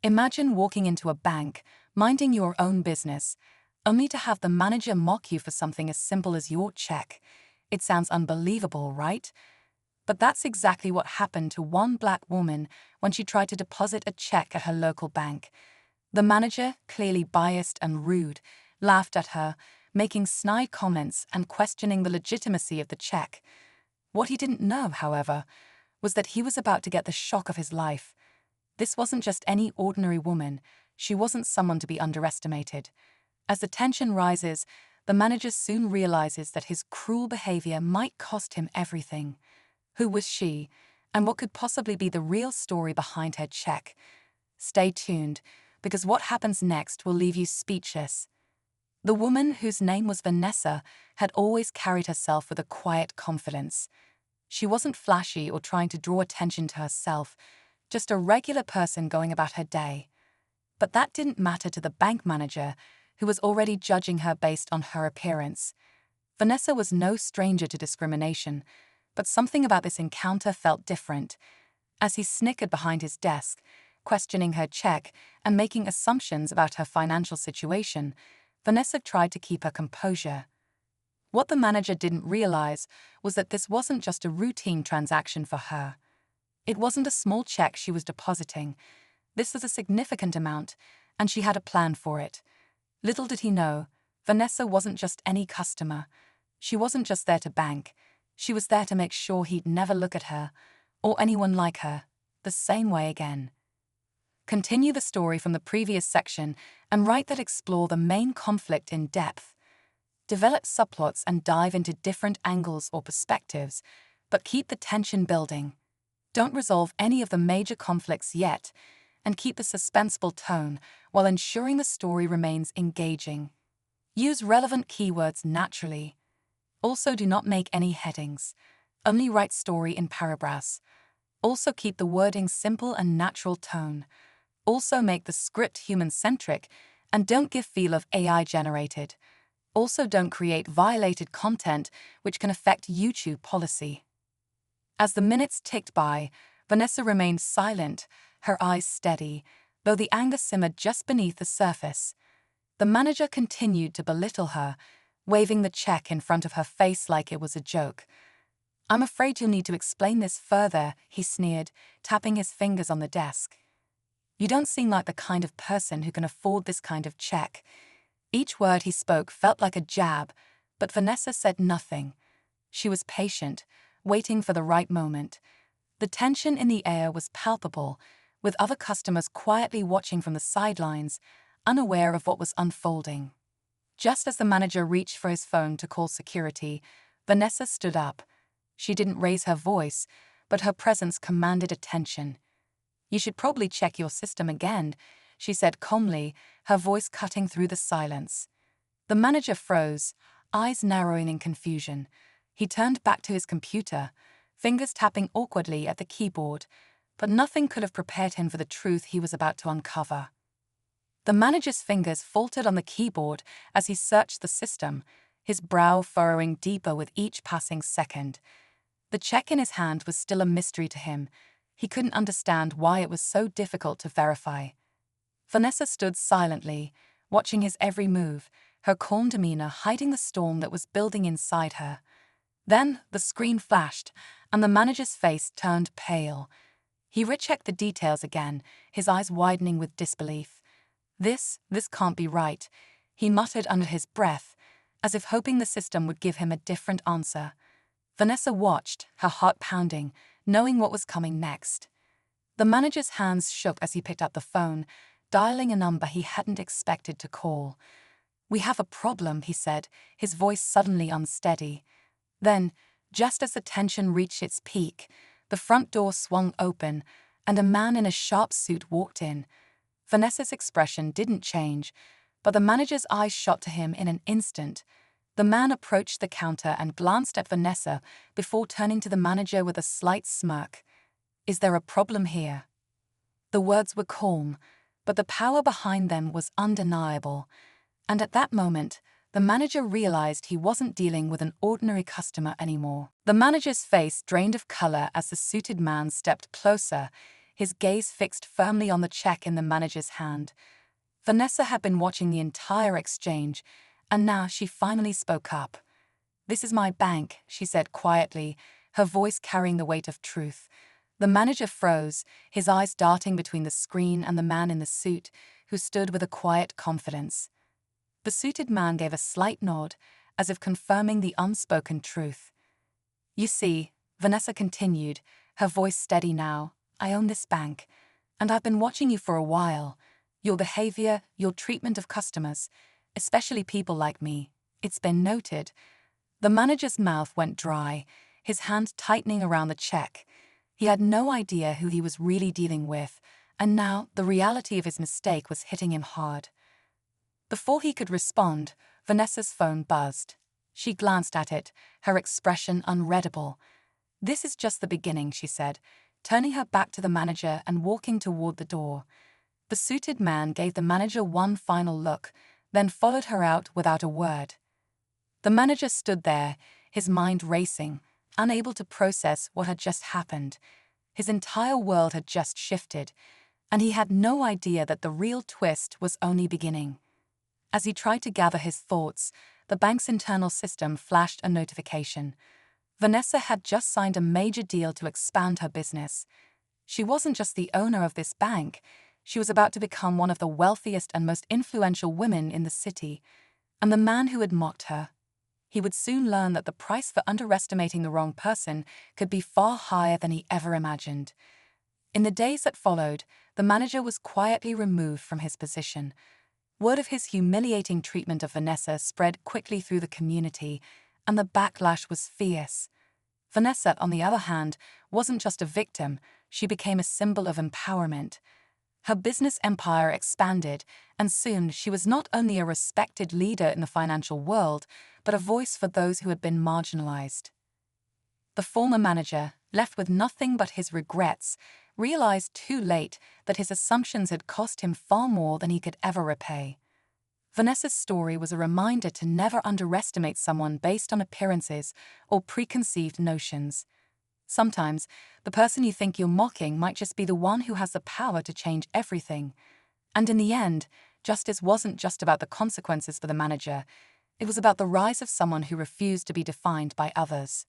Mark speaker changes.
Speaker 1: Imagine walking into a bank, minding your own business, only to have the manager mock you for something as simple as your check. It sounds unbelievable, right? But that's exactly what happened to one black woman when she tried to deposit a check at her local bank. The manager, clearly biased and rude, laughed at her, making snide comments and questioning the legitimacy of the check. What he didn't know, however, was that he was about to get the shock of his life. This wasn't just any ordinary woman. She wasn't someone to be underestimated. As the tension rises, the manager soon realizes that his cruel behavior might cost him everything. Who was she, and what could possibly be the real story behind her check? Stay tuned, because what happens next will leave you speechless. The woman, whose name was Vanessa, had always carried herself with a quiet confidence. She wasn't flashy or trying to draw attention to herself, just a regular person going about her day. But that didn't matter to the bank manager, who was already judging her based on her appearance. Vanessa was no stranger to discrimination, but something about this encounter felt different. As he snickered behind his desk, questioning her check and making assumptions about her financial situation, Vanessa tried to keep her composure. What the manager didn't realize was that this wasn't just a routine transaction for her. It wasn't a small check she was depositing. This was a significant amount, and she had a plan for it. Little did he know, Vanessa wasn't just any customer. She wasn't just there to bank. She was there to make sure he'd never look at her, or anyone like her, the same way again. Continue the story from the previous section and write that explore the main conflict in depth. Develop subplots and dive into different angles or perspectives, but keep the tension building. Don't resolve any of the major conflicts yet, and keep the suspenseful tone while ensuring the story remains engaging. Use relevant keywords naturally. Also, do not make any headings. Only write story in paragraphs. Also, keep the wording simple and natural tone. Also, make the script human-centric and don't give feel of AI-generated. Also, don't create violated content which can affect YouTube policy. As the minutes ticked by, Vanessa remained silent, her eyes steady, though the anger simmered just beneath the surface. The manager continued to belittle her, waving the check in front of her face like it was a joke. "I'm afraid you'll need to explain this further," he sneered, tapping his fingers on the desk. "You don't seem like the kind of person who can afford this kind of check." Each word he spoke felt like a jab, but Vanessa said nothing. She was patient, waiting for the right moment. The tension in the air was palpable, with other customers quietly watching from the sidelines, unaware of what was unfolding. Just as the manager reached for his phone to call security, Vanessa stood up. She didn't raise her voice, but her presence commanded attention. "You should probably check your system again," she said calmly, her voice cutting through the silence. The manager froze, eyes narrowing in confusion. He turned back to his computer, fingers tapping awkwardly at the keyboard, but nothing could have prepared him for the truth he was about to uncover. The manager's fingers faltered on the keyboard as he searched the system, his brow furrowing deeper with each passing second. The check in his hand was still a mystery to him. He couldn't understand why it was so difficult to verify. Vanessa stood silently, watching his every move, her calm demeanor hiding the storm that was building inside her. Then the screen flashed, and the manager's face turned pale. He rechecked the details again, his eyes widening with disbelief. This can't be right," he muttered under his breath, as if hoping the system would give him a different answer. Vanessa watched, her heart pounding, knowing what was coming next. The manager's hands shook as he picked up the phone, dialing a number he hadn't expected to call. "We have a problem," he said, his voice suddenly unsteady. Then, just as the tension reached its peak, the front door swung open, and a man in a sharp suit walked in. Vanessa's expression didn't change, but the manager's eyes shot to him in an instant. The man approached the counter and glanced at Vanessa before turning to the manager with a slight smirk. "Is there a problem here?" The words were calm, but the power behind them was undeniable. And at that moment, the manager realized he wasn't dealing with an ordinary customer anymore. The manager's face drained of color as the suited man stepped closer, his gaze fixed firmly on the check in the manager's hand. Vanessa had been watching the entire exchange, and now she finally spoke up. "This is my bank," she said quietly, her voice carrying the weight of truth. The manager froze, his eyes darting between the screen and the man in the suit, who stood with a quiet confidence. The suited man gave a slight nod, as if confirming the unspoken truth. "You see," Vanessa continued, her voice steady now, "I own this bank, and I've been watching you for a while. Your behavior, your treatment of customers, especially people like me, it's been noted." The manager's mouth went dry, his hand tightening around the check. He had no idea who he was really dealing with, and now the reality of his mistake was hitting him hard. Before he could respond, Vanessa's phone buzzed. She glanced at it, her expression unreadable. "This is just the beginning," she said, turning her back to the manager and walking toward the door. The suited man gave the manager one final look, then followed her out without a word. The manager stood there, his mind racing, unable to process what had just happened. His entire world had just shifted, and he had no idea that the real twist was only beginning. As he tried to gather his thoughts, the bank's internal system flashed a notification. Vanessa had just signed a major deal to expand her business. She wasn't just the owner of this bank, she was about to become one of the wealthiest and most influential women in the city. And the man who had mocked her, he would soon learn that the price for underestimating the wrong person could be far higher than he ever imagined. In the days that followed, the manager was quietly removed from his position. Word of his humiliating treatment of Vanessa spread quickly through the community, and the backlash was fierce. Vanessa, on the other hand, wasn't just a victim, she became a symbol of empowerment. Her business empire expanded, and soon she was not only a respected leader in the financial world, but a voice for those who had been marginalized. The former manager, left with nothing but his regrets, realized too late that his assumptions had cost him far more than he could ever repay. Vanessa's story was a reminder to never underestimate someone based on appearances or preconceived notions. Sometimes, the person you think you're mocking might just be the one who has the power to change everything. And in the end, justice wasn't just about the consequences for the manager, it was about the rise of someone who refused to be defined by others.